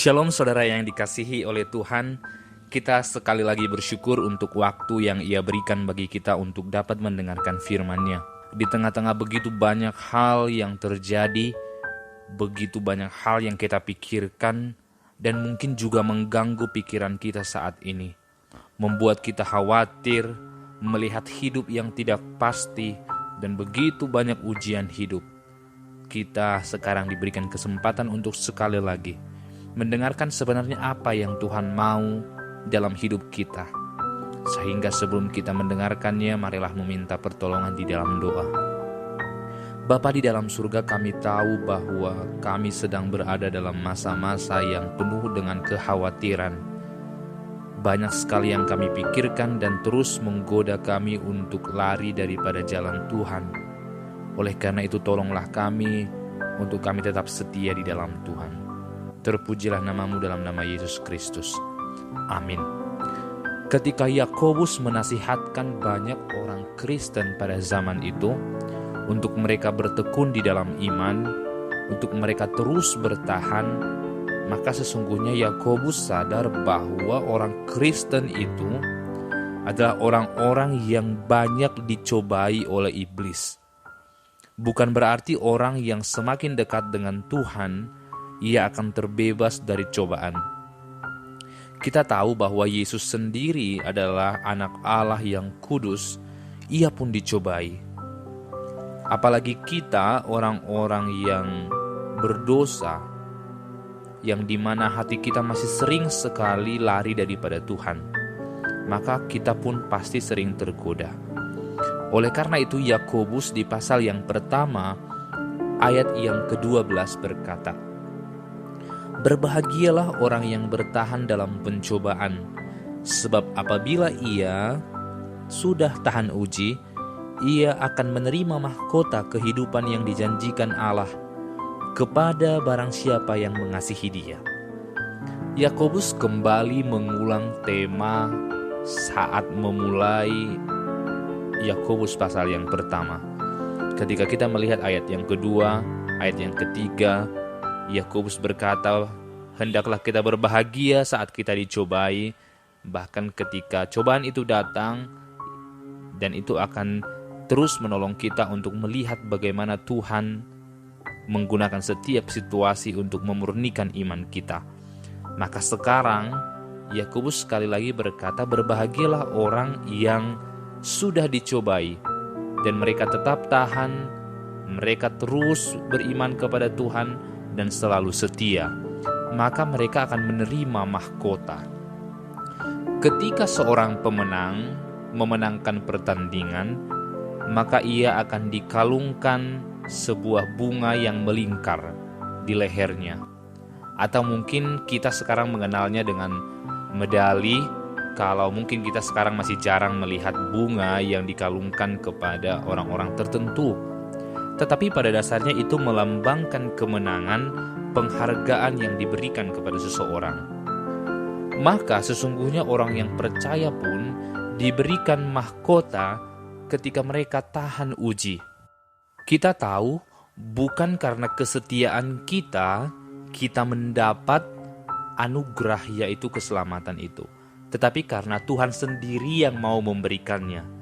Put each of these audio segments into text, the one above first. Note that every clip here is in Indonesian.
Shalom saudara yang dikasihi oleh Tuhan. Kita sekali lagi bersyukur untuk waktu yang Ia berikan bagi kita untuk dapat mendengarkan firman-Nya. Di tengah-tengah begitu banyak hal yang terjadi, begitu banyak hal yang kita pikirkan, dan mungkin juga mengganggu pikiran kita saat ini. Membuat kita khawatir, melihat hidup yang tidak pasti, dan begitu banyak ujian hidup. Kita sekarang diberikan kesempatan untuk sekali lagi mendengarkan sebenarnya apa yang Tuhan mau dalam hidup kita. Sehingga sebelum kita mendengarkannya, marilah meminta pertolongan di dalam doa. Bapa di dalam surga, kami tahu bahwa kami sedang berada dalam masa-masa yang penuh dengan kekhawatiran. Banyak sekali yang kami pikirkan dan terus menggoda kami untuk lari daripada jalan Tuhan. Oleh karena itu tolonglah kami untuk kami tetap setia di dalam Tuhan. Terpujilah namamu dalam nama Yesus Kristus. Amin. Ketika Yakobus menasihatkan banyak orang Kristen pada zaman itu untuk mereka bertekun di dalam iman, untuk mereka terus bertahan, maka sesungguhnya Yakobus sadar bahwa orang Kristen itu adalah orang-orang yang banyak dicobai oleh iblis. Bukan berarti orang yang semakin dekat dengan Tuhan ia akan terbebas dari cobaan. Kita tahu bahwa Yesus sendiri adalah anak Allah yang kudus, ia pun dicobai. Apalagi kita orang-orang yang berdosa, yang dimana hati kita masih sering sekali lari daripada Tuhan, maka kita pun pasti sering tergoda. Oleh karena itu Yakobus di pasal yang pertama ayat yang ke-12 berkata, "Berbahagialah orang yang bertahan dalam pencobaan, sebab apabila ia sudah tahan uji, ia akan menerima mahkota kehidupan yang dijanjikan Allah kepada barang siapa yang mengasihi Dia." Yakobus kembali mengulang tema saat memulai Yakobus pasal yang pertama. Ketika kita melihat ayat yang kedua, ayat yang ketiga, Yakobus berkata, hendaklah kita berbahagia saat kita dicobai, bahkan ketika cobaan itu datang, dan itu akan terus menolong kita untuk melihat bagaimana Tuhan menggunakan setiap situasi untuk memurnikan iman kita. Maka sekarang Yakobus sekali lagi berkata, berbahagialah orang yang sudah dicobai, dan mereka tetap tahan, mereka terus beriman kepada Tuhan, dan selalu setia, maka mereka akan menerima mahkota. Ketika seorang pemenang memenangkan pertandingan, maka ia akan dikalungkan sebuah bunga yang melingkar di lehernya. Atau mungkin kita sekarang mengenalnya dengan medali, kalau mungkin kita sekarang masih jarang melihat bunga yang dikalungkan kepada orang-orang tertentu. Tetapi pada dasarnya itu melambangkan kemenangan, penghargaan yang diberikan kepada seseorang. Maka sesungguhnya orang yang percaya pun diberikan mahkota ketika mereka tahan uji. Kita tahu bukan karena kesetiaan kita mendapat anugerah yaitu keselamatan itu, tetapi karena Tuhan sendiri yang mau memberikannya.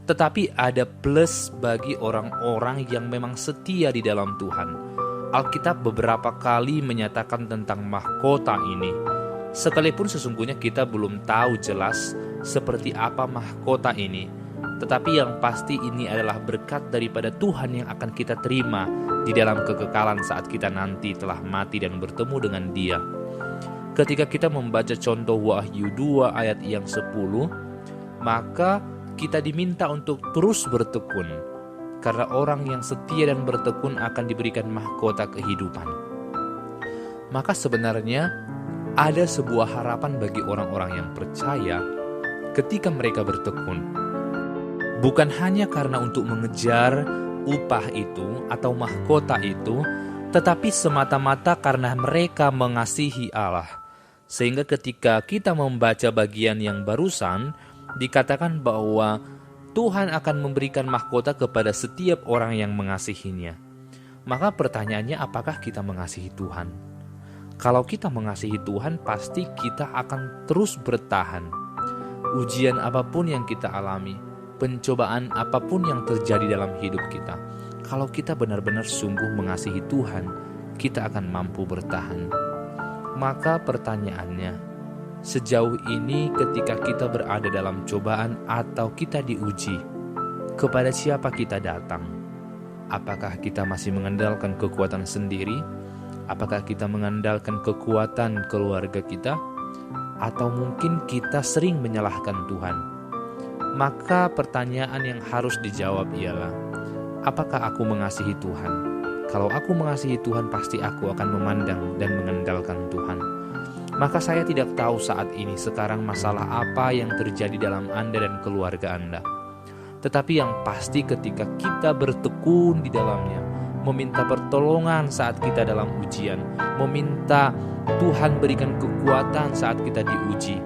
Tetapi ada plus bagi orang-orang yang memang setia di dalam Tuhan. Alkitab beberapa kali menyatakan tentang mahkota ini. Sekalipun sesungguhnya kita belum tahu jelas seperti apa mahkota ini, tetapi yang pasti ini adalah berkat daripada Tuhan yang akan kita terima di dalam kekekalan saat kita nanti telah mati dan bertemu dengan Dia. Ketika kita membaca contoh Wahyu 2 ayat yang 10, maka kita diminta untuk terus bertekun, karena orang yang setia dan bertekun akan diberikan mahkota kehidupan. Maka sebenarnya ada sebuah harapan bagi orang-orang yang percaya ketika mereka bertekun. Bukan hanya karena untuk mengejar upah itu atau mahkota itu, tetapi semata-mata karena mereka mengasihi Allah. Sehingga ketika kita membaca bagian yang barusan, dikatakan bahwa Tuhan akan memberikan mahkota kepada setiap orang yang mengasihinya. Maka pertanyaannya, apakah kita mengasihi Tuhan? Kalau kita mengasihi Tuhan, pasti kita akan terus bertahan. Ujian apapun yang kita alami, pencobaan apapun yang terjadi dalam hidup kita, kalau kita benar-benar sungguh mengasihi Tuhan, kita akan mampu bertahan. Maka pertanyaannya, sejauh ini ketika kita berada dalam cobaan atau kita diuji, kepada siapa kita datang? Apakah kita masih mengandalkan kekuatan sendiri? Apakah kita mengandalkan kekuatan keluarga kita? Atau mungkin kita sering menyalahkan Tuhan? Maka pertanyaan yang harus dijawab ialah, apakah aku mengasihi Tuhan? Kalau aku mengasihi Tuhan, pasti aku akan memandang dan mengandalkan Tuhan. Maka saya tidak tahu saat ini sekarang masalah apa yang terjadi dalam Anda dan keluarga Anda. Tetapi yang pasti ketika kita bertekun di dalamnya, meminta pertolongan saat kita dalam ujian, meminta Tuhan berikan kekuatan saat kita diuji,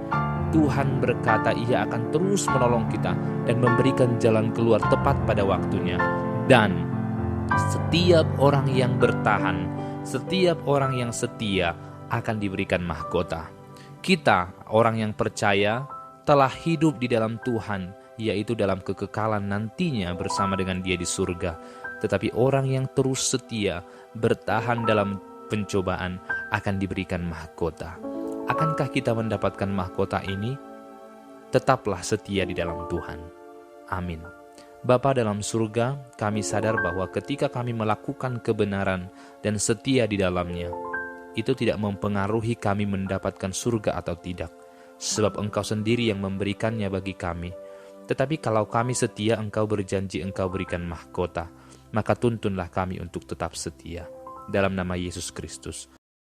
Tuhan berkata Ia akan terus menolong kita dan memberikan jalan keluar tepat pada waktunya. Dan setiap orang yang bertahan, setiap orang yang setia akan diberikan mahkota. Kita, orang yang percaya, telah hidup di dalam Tuhan, yaitu dalam kekekalan nantinya bersama dengan Dia di surga. Tetapi orang yang terus setia, bertahan dalam pencobaan, akan diberikan mahkota. Akankah kita mendapatkan mahkota ini? Tetaplah setia di dalam Tuhan. Amin. Bapa dalam surga, kami sadar bahwa ketika kami melakukan kebenaran dan setia di dalamnya, itu tidak mempengaruhi kami mendapatkan surga atau tidak, sebab Engkau sendiri yang memberikannya bagi kami. Tetapi kalau kami setia, Engkau berjanji Engkau berikan mahkota, maka tuntunlah kami untuk tetap setia. Dalam nama Yesus Kristus,